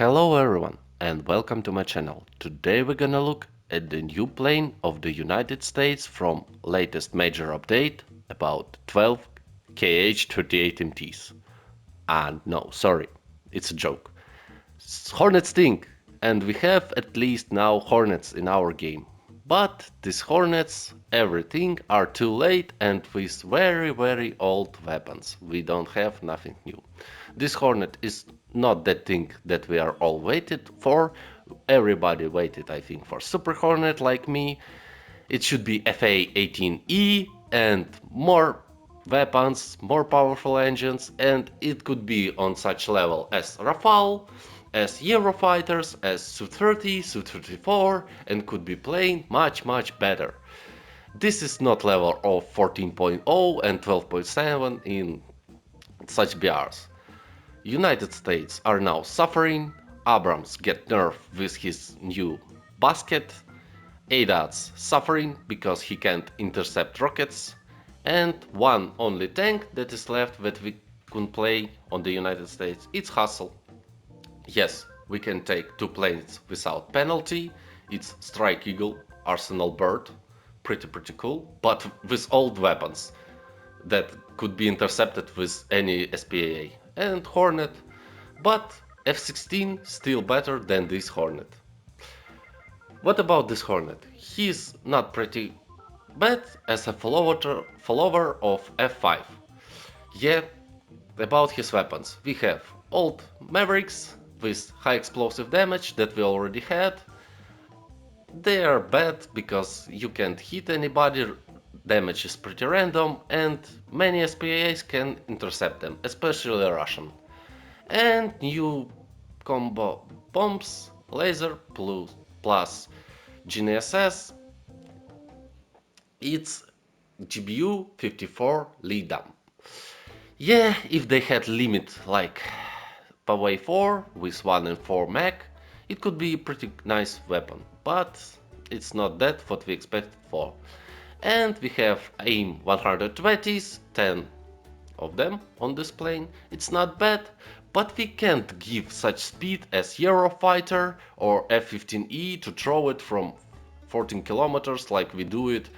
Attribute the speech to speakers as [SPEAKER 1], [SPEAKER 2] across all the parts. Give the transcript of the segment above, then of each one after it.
[SPEAKER 1] Hello everyone and welcome to my channel. Today we're gonna look at the new plane of the United States from latest major update about 12 KH-38MTs. And no, sorry, it's a joke. Hornets stink, and we have at least now Hornets in our game. But these Hornets, everything, are too late and with very old weapons. We don't have nothing new. This Hornet is not that thing that we are all waited for. Everybody waited, I think, for Super Hornet like me. It should be A-18E and more weapons, more powerful engines, and it could be on such level as Rafale, as Eurofighters, as Su-30, Su-34, and could be playing much better. This is not level of 14.0 and 12.7 in such BRs. United States are now suffering, Abrams get nerfed with his new basket, ADAT's suffering because he can't intercept rockets, and one only tank that is left that we can play on the United States, it's Hustle. Yes, we can take two planes without penalty, it's Strike Eagle, Arsenal Bird, pretty cool, but with old weapons that could be intercepted with any SPAA, and Hornet, but F-16 still better than this Hornet. What about this Hornet? He's not pretty bad as a follower of F5. Yeah, about his weapons. We have old Mavericks with high explosive damage that we already had. They are bad because you can't hit anybody, damage is pretty random, and many SPAs can intercept them, especially Russian. And new combo bombs, laser plus GNSS, it's GBU 54 Lidam. Yeah, if they had limit like Paway 4 with 1 and 4 Mac, it could be a pretty nice weapon, but it's not that what we expect for. And we have AIM 120s, 10 of them on this plane. It's not bad, but we can't give such speed as Eurofighter or F-15E to throw it from 14 kilometers like we do it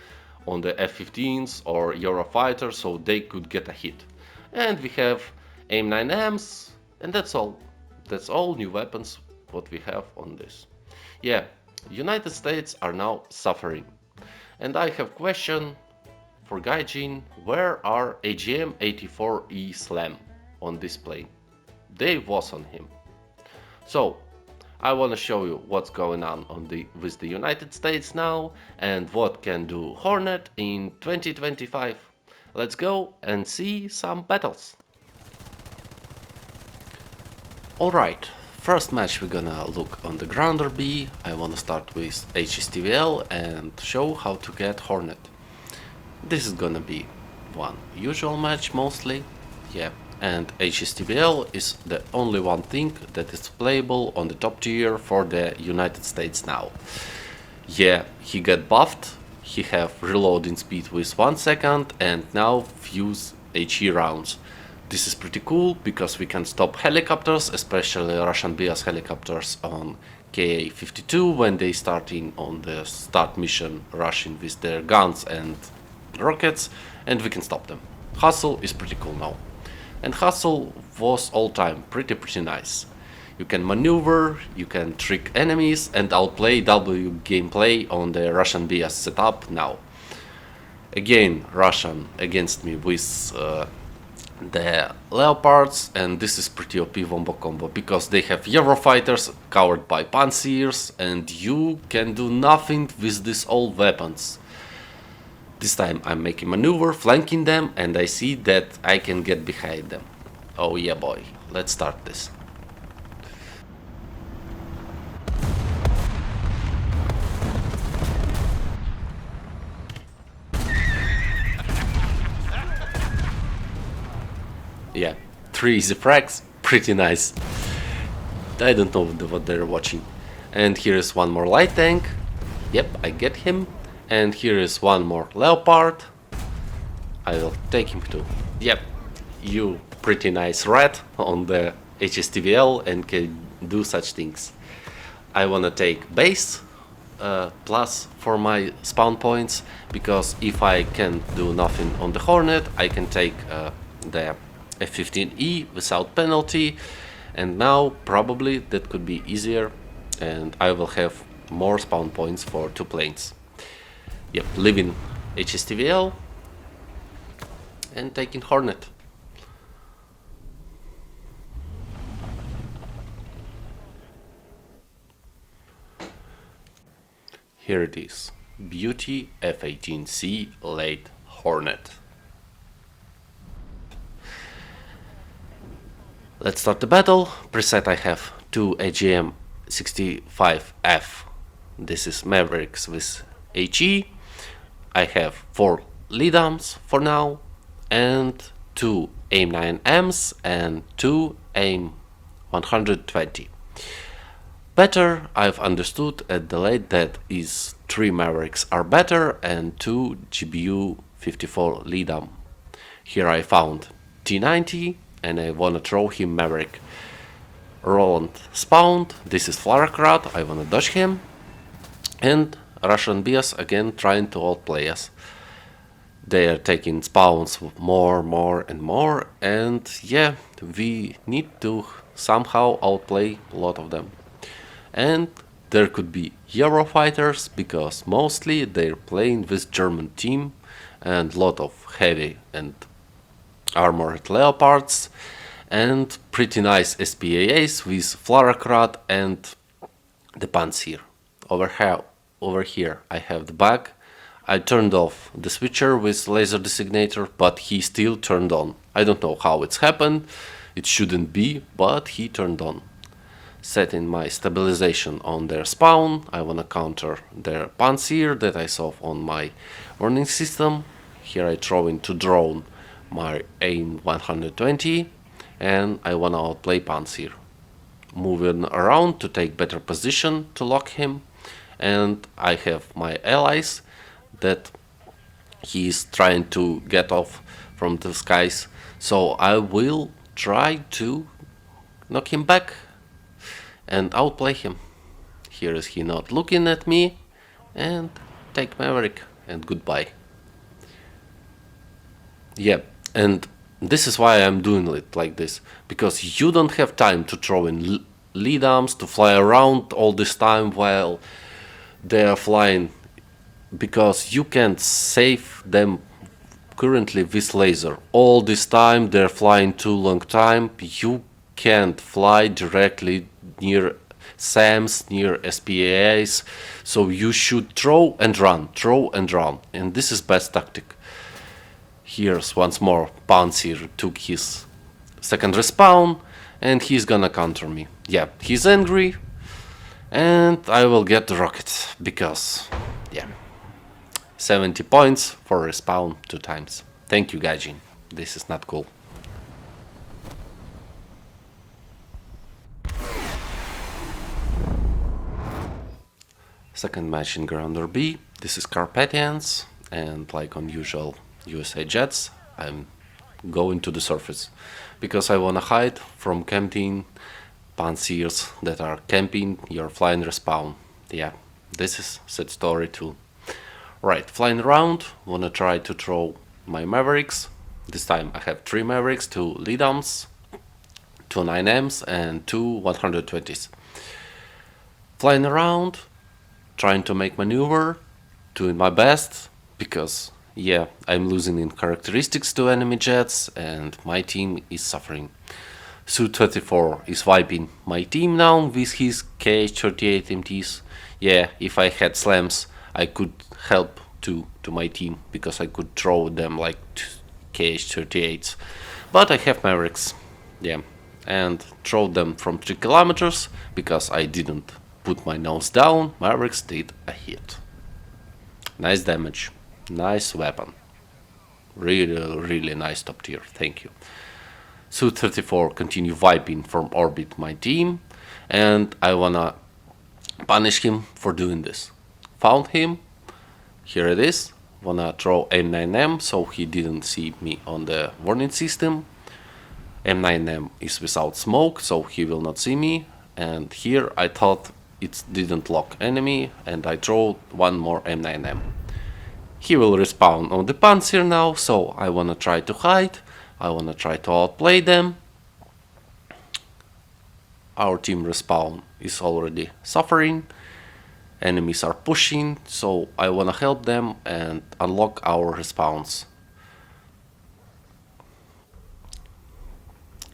[SPEAKER 1] on the F-15s or Eurofighter, so they could get a hit. And we have AIM-9Ms, and that's all. That's all new weapons what we have on this. Yeah, United States are now suffering. And I have question for Gaijin, where are AGM-84E Slam on this plane? They was on him. So, I wanna show you what's going on with the United States now and what can do Hornet in 2025. Let's go and see some battles. Alright, first match we're gonna look on the Grounder B. I wanna start with HSTVL and show how to get Hornet. This is gonna be one usual match mostly, yeah, and HSTVL is the only one thing that is playable on the top tier for the United States now. Yeah, he got buffed, he have reloading speed with 1 second and now fuse HE rounds. This is pretty cool because we can stop helicopters, especially Russian BS helicopters on KA-52 when they starting on the start mission rushing with their guns and rockets, and we can stop them. Hustle is pretty cool now. And Hustle was all time pretty nice. You can maneuver, you can trick enemies and outplay W gameplay on the Russian BS setup now. Again, Russian against me with the Leopards, and this is pretty OP wombo combo because they have Eurofighters covered by Pansirs and you can do nothing with these old weapons. This time I'm making maneuver, flanking them, and I see that I can get behind them. Oh yeah boy, let's start this. Yeah, 3 easy frags, pretty nice. I don't know what they're watching. And here is one more light tank. Yep, I get him. And here is one more Leopard. I will take him too. Yep, you pretty nice rat on the HSTVL and can do such things. I wanna take base plus for my spawn points, because if I can do nothing on the Hornet, I can take the F-15E without penalty, and now probably that could be easier, and I will have more spawn points for 2 planes. Yep, leaving HSTVL and taking Hornet. Here it is, Beauty F-18C Late Hornet. Let's start the battle. Preset I have 2 AGM-65F. This is Mavericks with HE. I have 4 lead-arms for now, and 2 AIM-9Ms and 2 AIM-120. Better, I've understood at the late that is 3 Mavericks are better and 2 GBU-54 lead-arm. Here I found T-90 and I wanna throw him Maverick. Roland spawned, this is Flarakrat, I wanna dodge him. And Russian BS again trying to outplay us. They are taking spawns more and more, and yeah, we need to somehow outplay a lot of them. And there could be Eurofighters, because mostly they're playing with German team and lot of heavy and armored Leopards, and pretty nice SPAAs with Flarakrat and the Panzer. Over here I have the bug. I turned off the switcher with laser designator, but he still turned on. I don't know how it's happened, it shouldn't be, but he turned on. Setting my stabilization on their spawn, I wanna counter their Panzer that I saw on my warning system. Here I throw into drone my AIM-120, and I wanna outplay Panzer. Moving around to take better position to lock him, and I have my allies that he's trying to get off from the skies, so I will try to knock him back and outplay him. Here is he not looking at me, and take Maverick and goodbye. Yeah, and this is why I'm doing it like this, because you don't have time to throw in lead arms to fly around all this time while they are flying, because you can't save them currently with laser. All this time they're flying too long time, you can't fly directly near SAMs, near SPAs, so you should throw and run, and this is best tactic. Here's once more Panzer took his second respawn, and he's gonna counter me. Yeah, he's angry, and I will get the rocket, because, yeah, 70 points for respawn 2 times. Thank you, Gaijin. This is not cool. Second match in Grounder B. This is Carpathians, and like on usual USA jets, I'm going to the surface because I wanna hide from camping Panzers that are camping your flying respawn. Yeah, this is sad story too. Right, flying around, wanna try to throw my Mavericks. This time I have 3 Mavericks, 2 lead-arms, 2 9Ms and 2 120s. Flying around, trying to make maneuver, doing my best, because yeah, I'm losing in characteristics to enemy jets and my team is suffering. Su-34 is wiping my team now with his KH-38 MTs. Yeah, if I had slams, I could help to my team, because I could throw them like KH-38s. But I have Mavericks, yeah, and throw them from 3 kilometers, because I didn't put my nose down. Mavericks did a hit. Nice damage, nice weapon. Really nice top tier, thank you. Su-34 continue wiping from orbit my team, and I wanna punish him for doing this. Found him, here it is. Wanna throw M9M so he didn't see me on the warning system. M9M is without smoke, so he will not see me. and here I thought it didn't lock enemy, and I throw one more M9M. He will respawn on the Panzer now, so I wanna try to hide, I wanna try to outplay them. Our team respawn is already suffering, enemies are pushing, so I wanna help them and unlock our respawns.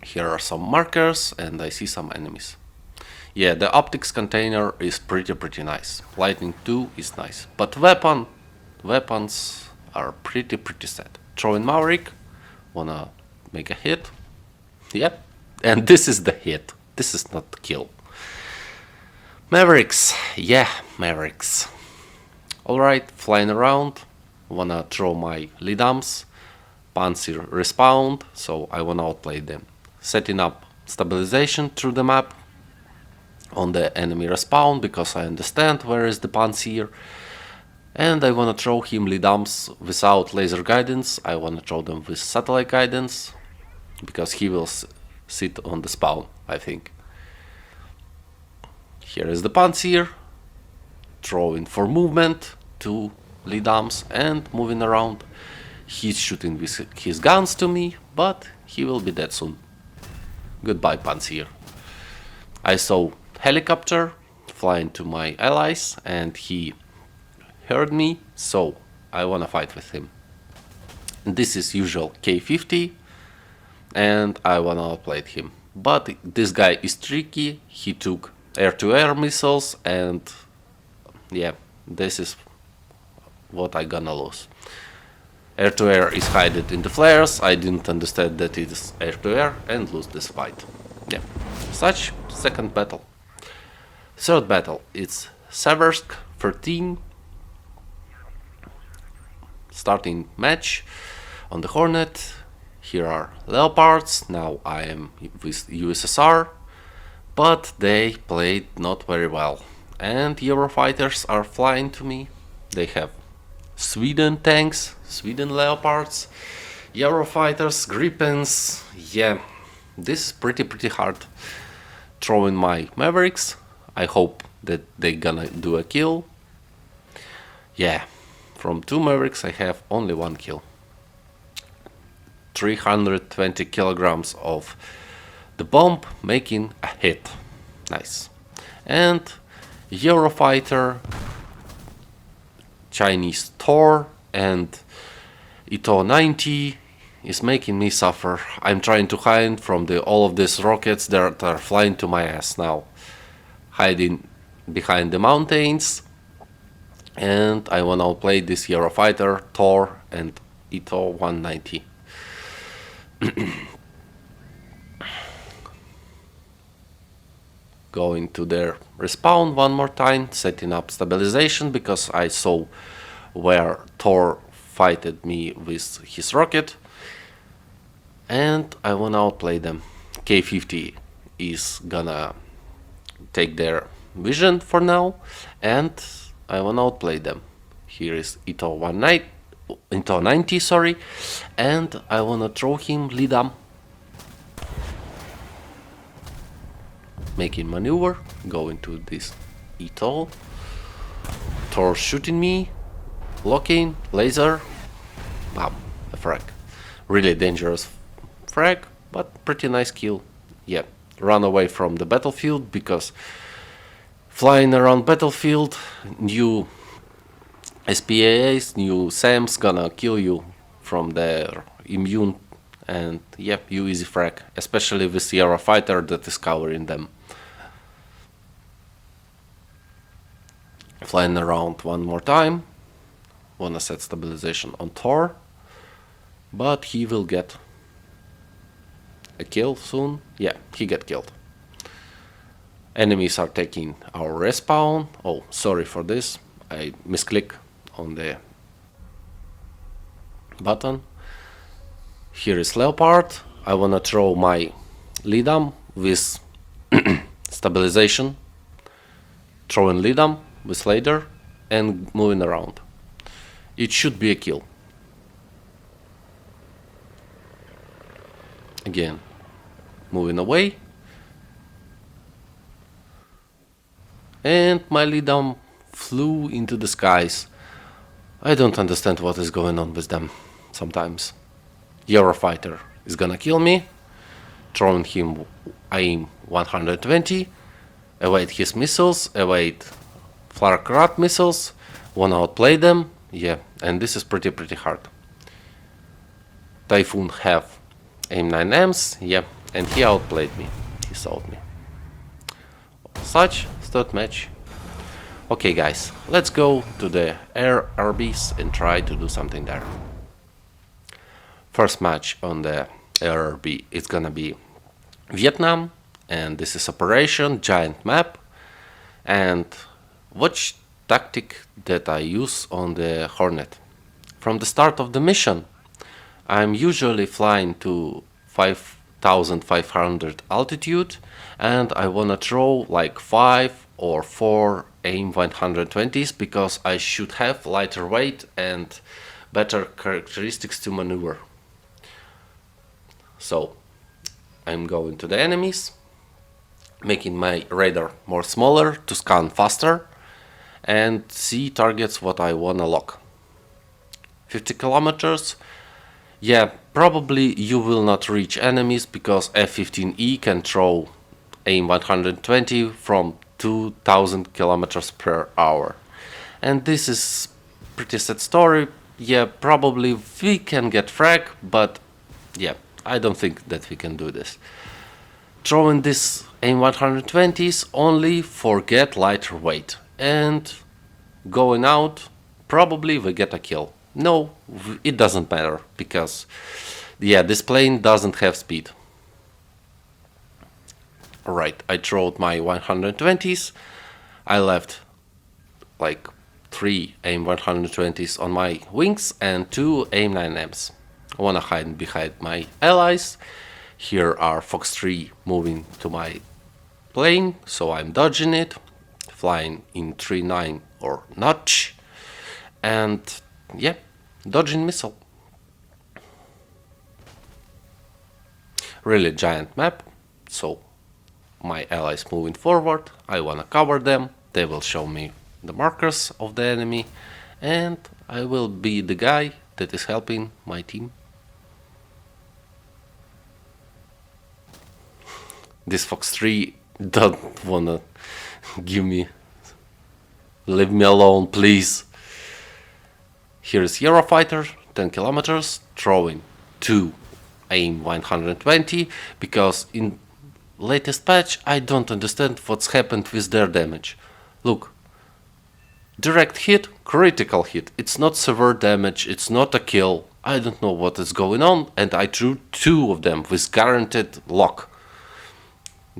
[SPEAKER 1] Here are some markers and I see some enemies. Yeah, the optics container is pretty nice. Lightning 2 is nice, but weapons are pretty sad. Throwing Maverick, wanna make a hit. Yep, and this is the hit. This is not the kill. Mavericks, yeah, Mavericks. Alright, flying around, wanna throw my Lidams. Panzer respawned, so I wanna outplay them. Setting up stabilization through the map on the enemy respawn, because I understand where is the Panzer. And I wanna throw him Lidams without laser guidance. I wanna throw them with satellite guidance, because he will sit on the spawn, I think. Here is the Panzer, throwing for movement to Lidams and moving around. He's shooting with his guns to me, but he will be dead soon. Goodbye, Panzer. I saw helicopter flying to my allies and he heard me, so I wanna fight with him. This is usual K-50 and I wanna outplay him. But this guy is tricky, he took air-to-air missiles and yeah, this is what I gonna lose. Air-to-air is hidden in the flares, I didn't understand that it is air-to-air and lose this fight. Yeah, such second battle. Third battle, it's Seversk 13. Starting match on the Hornet. Here are Leopards, now I am with USSR, but they played not very well. And Eurofighters are flying to me. They have Sweden tanks, Sweden Leopards, Eurofighters, Gripens. Yeah, this is pretty hard. Throwing my Mavericks. I hope that they gonna do a kill. Yeah, from 2 Mavericks I have only 1 kill. 320 kilograms of the bomb making a hit. Nice. And Eurofighter, Chinese Tor and A-18C is making me suffer. I'm trying to hide from all of these rockets that are flying to my ass now. Hiding behind the mountains. And I wanna outplay this Eurofighter, Tor and A-190. Going to their respawn one more time, setting up stabilization because I saw where Thor fighted me with his rocket, and I wanna outplay them. K-50 is gonna take their vision for now, and I wanna outplay them. Here is A-190, sorry, and I wanna throw him Lidam. Making maneuver, going to this A-2. Thor shooting me, locking, laser, bam, a frag. Really dangerous frag, but pretty nice kill. Yeah, run away from the battlefield because flying around battlefield, new SPAAs, new SAMs gonna kill you from their immune, and yep, you easy frag, especially with Sierra Fighter that is covering them. Flying around one more time, wanna set stabilization on Thor, but he will get a kill soon. Yeah, he get killed. Enemies are taking our respawn. Oh, sorry for this, I misclick on the button. Here is Leopard. I wanna throw my Lidam with stabilization, throwing Lidam with laser and moving around. It should be a kill. Again, moving away. and my lead-arm flew into the skies. I don't understand what is going on with them sometimes. Eurofighter is gonna kill me, throwing him aim 120, evade his missiles, evade Flarkrat missiles, wanna outplay them, yeah, and this is pretty hard. Typhoon have aim 9Ms, yeah, and he outplayed me, he sold me. Such, third match. Okay guys, let's go to the air RBs and try to do something there. First match on the ARB is gonna be Vietnam, and this is Operation Giant Map. And watch tactic that I use on the Hornet. From the start of the mission, I'm usually flying to 5,500 altitude, and I wanna throw like 5 or 4 AIM 120s because I should have lighter weight and better characteristics to maneuver. So I'm going to the enemies, making my radar more smaller to scan faster and see targets what I wanna lock. 50 kilometers, yeah, probably you will not reach enemies because F-15E can throw AIM 120 from 2000 kilometers per hour. And this is pretty sad story. Yeah, probably we can get frag, but yeah, I don't think that we can do this. Throwing this AIM 120s only forget lighter weight, and going out probably we get a kill. No, it doesn't matter because yeah, this plane doesn't have speed. Alright, I throwed my 120s. I left like 3 AIM 120s on my wings and 2 AIM 9Ms. I wanna hide behind my allies. Here are Fox 3 moving to my plane, so I'm dodging it, flying in 3-9 or notch, and yeah, dodging missile. Really giant map, so my allies moving forward, I wanna cover them, they will show me the markers of the enemy, and I will be the guy that is helping my team. This Fox 3 don't wanna give me... Leave me alone, please. Here is Eurofighter, 10 kilometers, throwing 2 AIM 120, because in latest patch I don't understand what's happened with their damage. Look, direct hit, critical hit, it's not severe damage, it's not a kill, I don't know what is going on, and I threw 2 of them with guaranteed lock.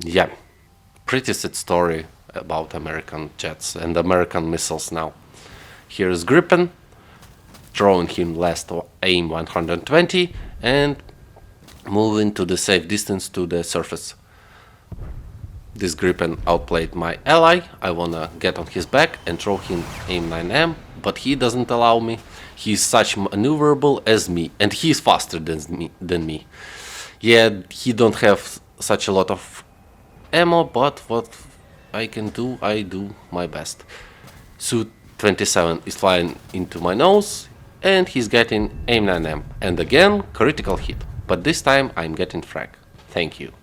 [SPEAKER 1] Yeah, pretty sad story about American jets and American missiles now. Here is Gripen, throwing him last AIM 120 and moving to the safe distance to the surface. This Gripen outplayed my ally. I wanna get on his back and throw him AIM 9M, but he doesn't allow me. He's such maneuverable as me, and he's faster than me. Yeah, he don't have such a lot of ammo, but what I can do, I do my best. Su-27 is flying into my nose, and he's getting AIM 9M, and again critical hit, but this time I'm getting frag. Thank you.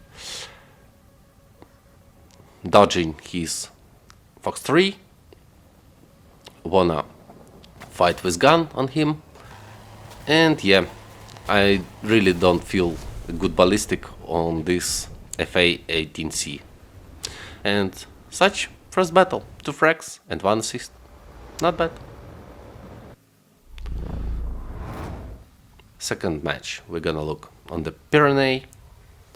[SPEAKER 1] Dodging his Fox 3, wanna fight with gun on him, and yeah, I really don't feel good ballistic on this A-18C. And such, first battle, 2 frags and 1 assist. Not bad. Second match, we're gonna look on the Pyrenees.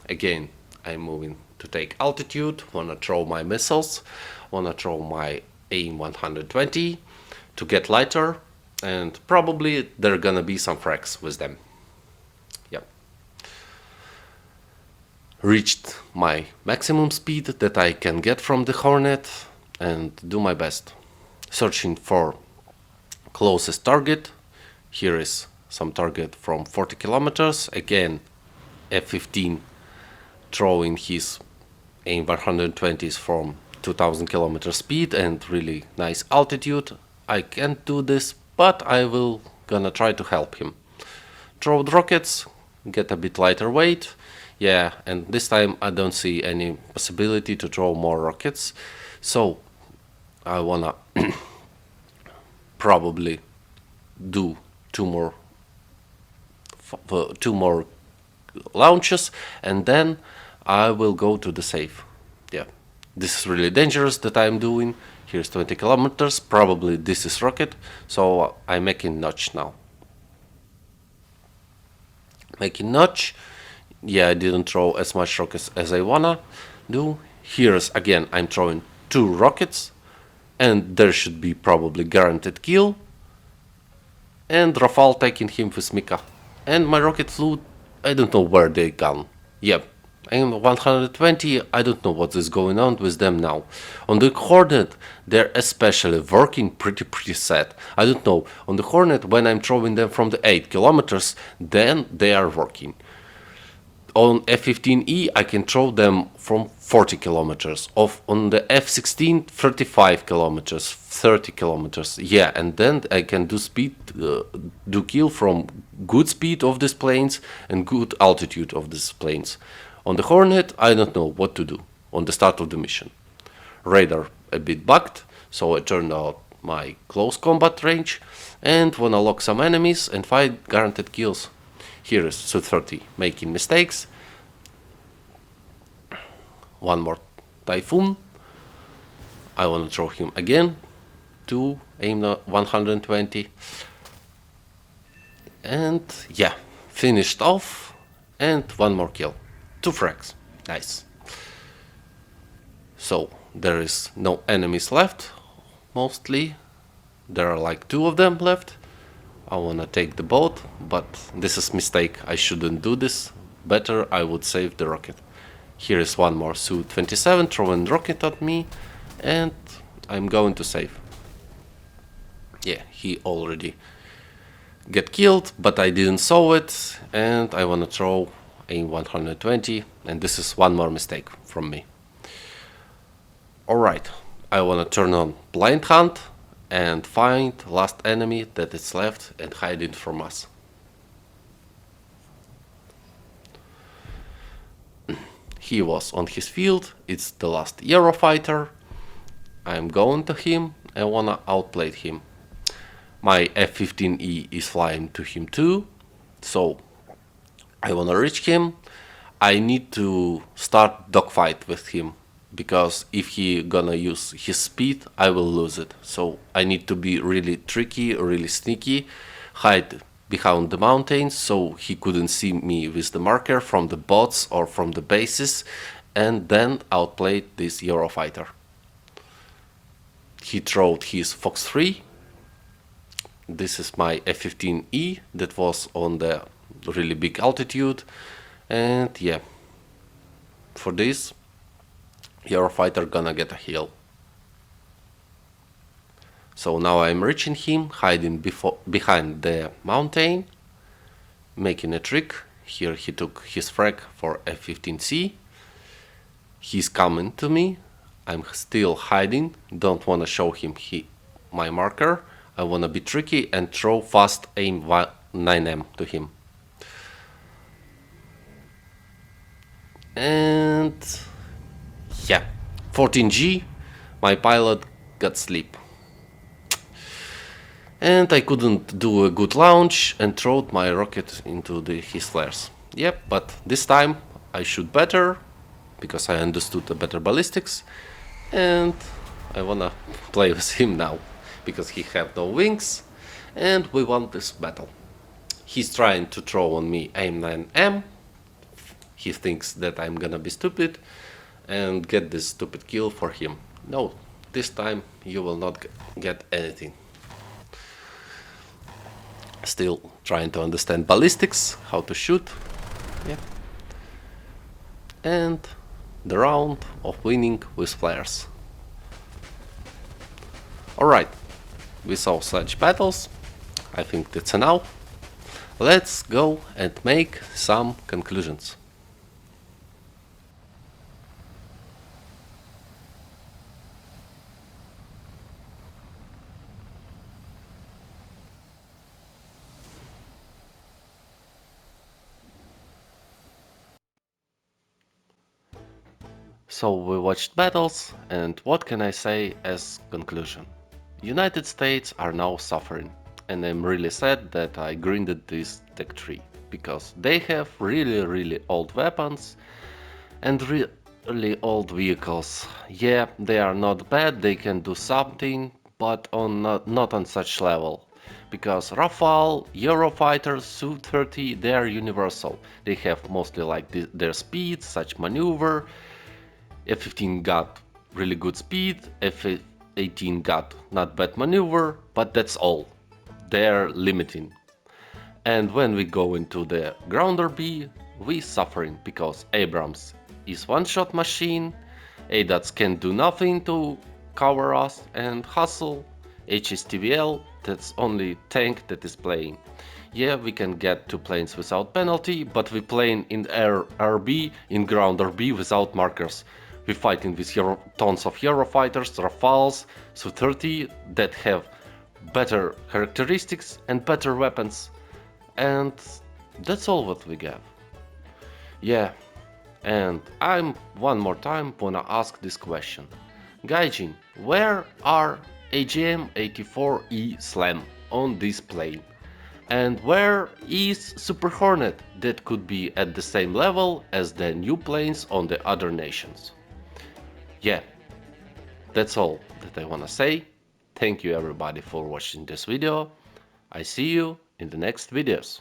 [SPEAKER 1] Again, I'm moving to take altitude, wanna throw my missiles, wanna throw my AIM 120 to get lighter, and probably there are gonna be some frags with them. Yep. Reached my maximum speed that I can get from the Hornet and do my best. Searching for closest target. Here is some target from 40 kilometers. Again, F-15 throwing his AIM 120s from 2000 kilometer speed and really nice altitude. I can't do this, but I will gonna try to help him. Throw the rockets, get a bit lighter weight. Yeah, and this time I don't see any possibility to throw more rockets. So I wanna probably do two more launches, and then I will go to the safe. Yeah, this is really dangerous that I'm doing. Here's 20 kilometers. Probably this is rocket, so I'm making notch now. Making notch. Yeah, I didn't throw as much rockets as I wanna do. Here's again, I'm throwing 2 rockets, and there should be probably guaranteed kill. And Rafal taking him with Mika. And my rocket flew, I don't know where they gone. Yep, I'm 120, I don't know what is going on with them now. On the Hornet, they're especially working pretty sad. I don't know, on the Hornet, when I'm throwing them from the 8 kilometers, then they are working. On F-15E, I can throw them from 40 kilometers. On the F-16, 35 kilometers, 30 kilometers. Yeah, and then I can do speed, do kill from good speed of these planes and good altitude of these planes. On the Hornet, I don't know what to do on the start of the mission. Radar a bit bugged, so I turned out my close combat range and wanna lock some enemies and find guaranteed kills. Here is Su-30 making mistakes. One more Typhoon. I want to throw him again. 2 aim 120. And yeah, finished off. And one more kill. 2 frags. Nice. So there is no enemies left. Mostly. There are like 2 of them left. I wanna take the boat, but this is mistake. I shouldn't do this. Better I would save the rocket. Here is one more Su-27 throwing rocket at me, and I'm going to save. Yeah, he already get killed, but I didn't saw it, and I wanna throw a 120, and this is one more mistake from me. Alright, I wanna turn on blind hunt and find last enemy that is left and hide it from us. He was on his field, it's the last Eurofighter. I'm going to him, I wanna outplay him. My F-15E is flying to him too, so I wanna reach him. I need to start dogfight with him, because if he gonna use his speed, I will lose it. So I need to be really tricky, really sneaky, hide behind the mountains so he couldn't see me with the marker from the bots or from the bases, and then outplay this Eurofighter. He throwed his Fox 3. This is my F-15E that was on the really big altitude, and yeah, for this Eurofighter gonna get a heal. So now I'm reaching him, hiding behind the mountain, making a trick. Here he took his frag for F-15C. He's coming to me. I'm still hiding, don't wanna show him my marker. I wanna be tricky and throw fast aim 9M to him. And yeah, 14G, my pilot got sleep. And I couldn't do a good launch and throw my rocket into his flares. Yep, but this time I shoot better, because I understood the better ballistics, and I wanna play with him now, because he have no wings, and we won this battle. He's trying to throw on me aim 9M. He thinks that I'm gonna be stupid and get this stupid kill for him. No, this time you will not get anything. Still trying to understand ballistics, how to shoot. Yeah. And the round of winning with flares. Alright, we saw such battles. I think that's enough. Let's go and make some conclusions. So we watched battles, and what can I say as conclusion? United States are now suffering, and I'm really sad that I grinded this tech tree, because they have really old weapons and really old vehicles. Yeah, they are not bad, they can do something, but not on such level. Because Rafale, Eurofighters, Su-30, they are universal. They have mostly like their speed, such maneuver. F-15 got really good speed, F-18 got not bad maneuver, but that's all. They're limiting. And when we go into the grounder B, we suffering because Abrams is one-shot machine, ADATs can do nothing to cover us, and Hustle, HSTVL, that's only tank that is playing. Yeah, we can get 2 planes without penalty, but we playing in air RB, in ground RB without markers. We fighting with tons of Eurofighters, Rafales, Su-30 that have better characteristics and better weapons. And that's all what we have. Yeah, and I'm one more time wanna ask this question. Gaijin, where are AGM-84E Slam on this plane? And where is Super Hornet that could be at the same level as the new planes on the other nations? Yeah, that's all that I wanna say. Thank you everybody for watching this video. I see you in the next videos.